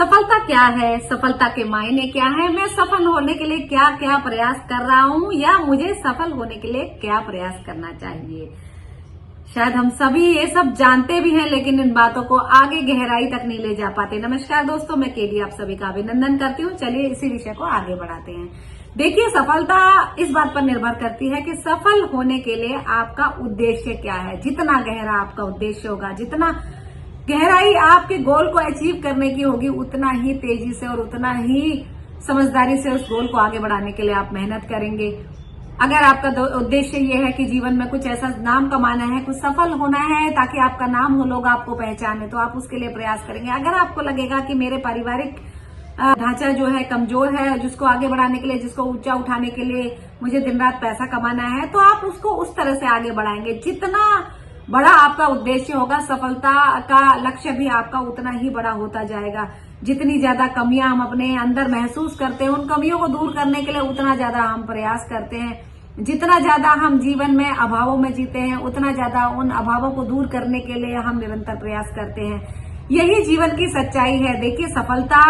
सफलता क्या है, सफलता के मायने क्या है, मैं सफल होने के लिए क्या क्या प्रयास कर रहा हूं या मुझे सफल होने के लिए क्या प्रयास करना चाहिए। शायद हम सभी ये सब जानते भी हैं लेकिन इन बातों को आगे गहराई तक नहीं ले जा पाते। नमस्कार दोस्तों, मैं केडी आप सभी का अभिनंदन करती हूँ। चलिए इसी विषय को आगे बढ़ाते हैं। देखिए, सफलता इस बात पर निर्भर करती है कि सफल होने के लिए आपका उद्देश्य क्या है। जितना गहरा आपका उद्देश्य होगा, जितना गहराई आपके गोल को अचीव करने की होगी, उतना ही तेजी से और उतना ही समझदारी से उस गोल को आगे बढ़ाने के लिए आप मेहनत करेंगे। अगर आपका उद्देश्य ये है कि जीवन में कुछ ऐसा नाम कमाना है, कुछ सफल होना है ताकि आपका नाम हो, लोग आपको पहचाने, तो आप उसके लिए प्रयास करेंगे। अगर आपको लगेगा कि मेरे पारिवारिक ढांचा जो है कमजोर है, जिसको आगे बढ़ाने के लिए, जिसको ऊंचा उठाने के लिए मुझे दिन रात पैसा कमाना है, तो आप उसको उस तरह से आगे बढ़ाएंगे। जितना बड़ा आपका उद्देश्य होगा, सफलता का लक्ष्य भी आपका उतना ही बड़ा होता जाएगा। जितनी ज्यादा कमियां हम अपने अंदर महसूस करते हैं, उन कमियों को दूर करने के लिए उतना ज्यादा हम प्रयास करते हैं। जितना ज्यादा हम जीवन में अभावों में जीते हैं, उतना ज्यादा उन अभावों को दूर करने के लिए हम निरंतर प्रयास करते हैं। यही जीवन की सच्चाई है। देखिए, सफलता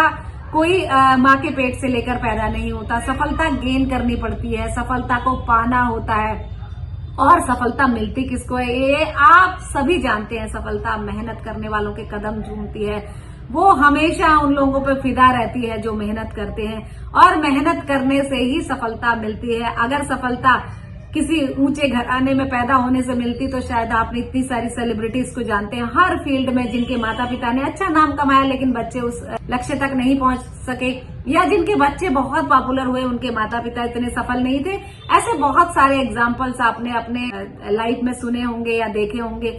कोई माँ के पेट से लेकर पैदा नहीं होता। सफलता गेन करनी पड़ती है, सफलता को पाना होता है। और सफलता मिलती किसको है, ये आप सभी जानते हैं। सफलता मेहनत करने वालों के कदम चूमती है। वो हमेशा उन लोगों पे फिदा रहती है जो मेहनत करते हैं, और मेहनत करने से ही सफलता मिलती है। अगर सफलता किसी ऊंचे घराने में पैदा होने से मिलती तो शायद आपने इतनी सारी सेलिब्रिटीज को जानते हैं हर फील्ड में, जिनके माता पिता ने अच्छा नाम कमाया लेकिन बच्चे उस लक्ष्य तक नहीं पहुंच सके, या जिनके बच्चे बहुत पॉपुलर हुए, उनके माता पिता इतने सफल नहीं थे। ऐसे बहुत सारे एग्जाम्पल्स आपने अपने लाइफ में सुने होंगे या देखे होंगे।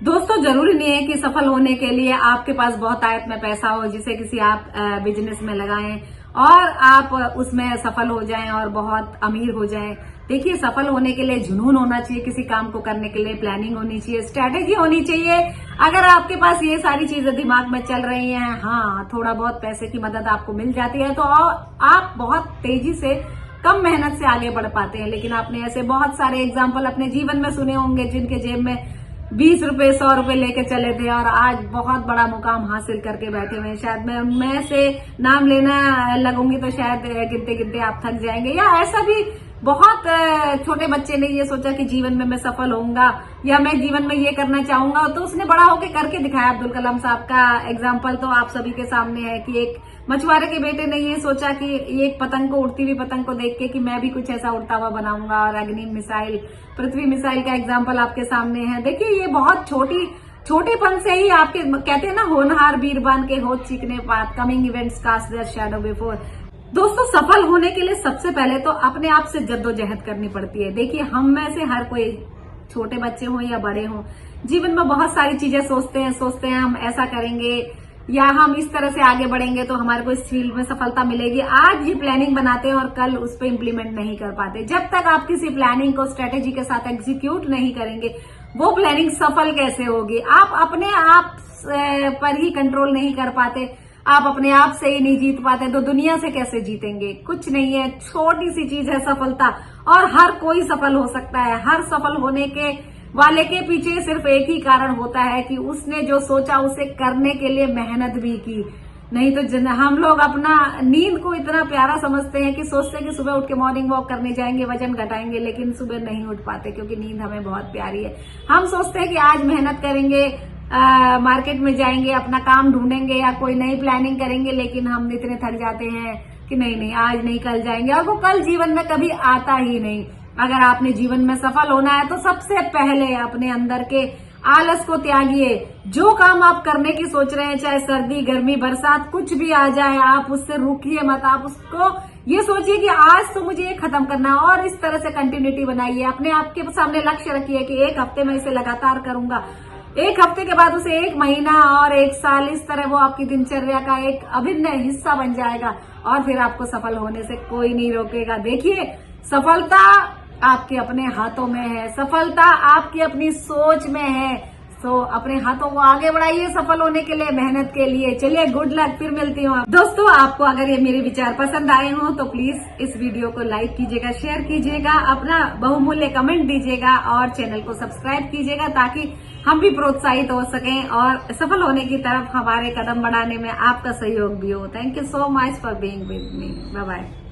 दोस्तों, जरूरी नहीं है कि सफल होने के लिए आपके पास बहुत आयत में पैसा हो, जिसे किसी आप बिजनेस में लगाएं और आप उसमें सफल हो जाएं और बहुत अमीर हो जाएं। देखिए, सफल होने के लिए जुनून होना चाहिए, किसी काम को करने के लिए प्लानिंग होनी चाहिए, स्ट्रैटेजी होनी चाहिए। अगर आपके पास ये सारी चीजें दिमाग में चल रही हैं, हाँ, थोड़ा बहुत पैसे की मदद आपको मिल जाती है, तो आप बहुत तेजी से कम मेहनत से आगे बढ़ पाते हैं। लेकिन आपने ऐसे बहुत सारे एग्जाम्पल अपने जीवन में सुने होंगे जिनके जेब में 20 रुपए 100 रुपए लेके चले थे और आज बहुत बड़ा मुकाम हासिल करके बैठे हुए हैं। शायद मैं उनमें से नाम लेना लगूंगी तो शायद गिनते गिनते आप थक जाएंगे। या ऐसा भी बहुत छोटे बच्चे ने ये सोचा कि जीवन में मैं सफल होऊंगा या मैं जीवन में ये करना चाहूंगा, तो उसने बड़ा होके करके दिखाया। अब्दुल कलाम साहब का एग्जाम्पल तो आप सभी के सामने है कि एक मछुआरे के बेटे ने ये सोचा कि एक पतंग को, उड़ती हुई पतंग को देख के, कि मैं भी कुछ ऐसा उड़ता हुआ बनाऊंगा, और अग्नि मिसाइल, पृथ्वी मिसाइल का एग्जाम्पल आपके सामने है। देखिए, ये बहुत छोटेपन से ही आपके कहते हैं ना, होनहार बीरबान के होठ चीखने पात, coming events cast their shadow before. दोस्तों, सफल होने के लिए सबसे पहले तो अपने आप से जद्दोजहद करनी पड़ती है। देखिए, हम में से हर कोई, छोटे बच्चे हों या बड़े हों, जीवन में बहुत सारी चीजें सोचते हैं हम ऐसा करेंगे या हम इस तरह से आगे बढ़ेंगे तो हमारे को इस फील्ड में सफलता मिलेगी। आज ये प्लानिंग बनाते हैं और कल उस पर इम्प्लीमेंट नहीं कर पाते। जब तक आप किसी प्लानिंग को स्ट्रेटेजी के साथ एग्जीक्यूट नहीं करेंगे, वो प्लानिंग सफल कैसे होगी। आप अपने आप पर ही कंट्रोल नहीं कर पाते, आप अपने आप से ही नहीं जीत पाते, तो दुनिया से कैसे जीतेंगे। कुछ नहीं है, छोटी सी चीज है सफलता, और हर कोई सफल हो सकता है। हर सफल होने के वाले के पीछे सिर्फ एक ही कारण होता है कि उसने जो सोचा उसे करने के लिए मेहनत भी की। नहीं तो हम लोग अपना नींद को इतना प्यारा समझते हैं कि सोचते हैं कि सुबह उठ के मॉर्निंग वॉक करने जाएंगे, वजन घटाएंगे, लेकिन सुबह नहीं उठ पाते क्योंकि नींद हमें बहुत प्यारी है। हम सोचते हैं कि आज मेहनत करेंगे, मार्केट में जाएंगे, अपना काम ढूंढेंगे या कोई नई प्लानिंग करेंगे, लेकिन हम इतने थक जाते हैं कि नहीं आज नहीं, कल जाएंगे, और वो कल जीवन में कभी आता ही नहीं। अगर आपने जीवन में सफल होना है तो सबसे पहले अपने अंदर के आलस को त्यागिए। जो काम आप करने की सोच रहे हैं, चाहे सर्दी गर्मी बरसात कुछ भी आ जाए, आप उससे रुकिए मत। आप उसको ये सोचिए कि आज तो मुझे ये खत्म करना है, और इस तरह से कंटिन्यूटी बनाइए। अपने आप के सामने लक्ष्य रखिए कि एक हफ्ते में इसे लगातार करूंगा, एक हफ्ते के बाद उसे 1 महीना और 1 साल, इस तरह वो आपकी दिनचर्या का एक अभिन्न हिस्सा बन जाएगा, और फिर आपको सफल होने से कोई नहीं रोकेगा। देखिए, सफलता आपके अपने हाथों में है, सफलता आपकी अपनी सोच में है, सो अपने हाथों को आगे बढ़ाइए सफल होने के लिए, मेहनत के लिए। चलिए, गुड लक, फिर मिलती हूँ। दोस्तों, आपको अगर ये मेरे विचार पसंद आए हो तो प्लीज इस वीडियो को लाइक कीजिएगा, शेयर कीजिएगा, अपना बहुमूल्य कमेंट दीजिएगा और चैनल को सब्सक्राइब कीजिएगा ताकि हम भी प्रोत्साहित हो सकें और सफल होने की तरफ हमारे कदम बढ़ाने में आपका सहयोग भी हो। Thank you so much for being with me. Bye bye.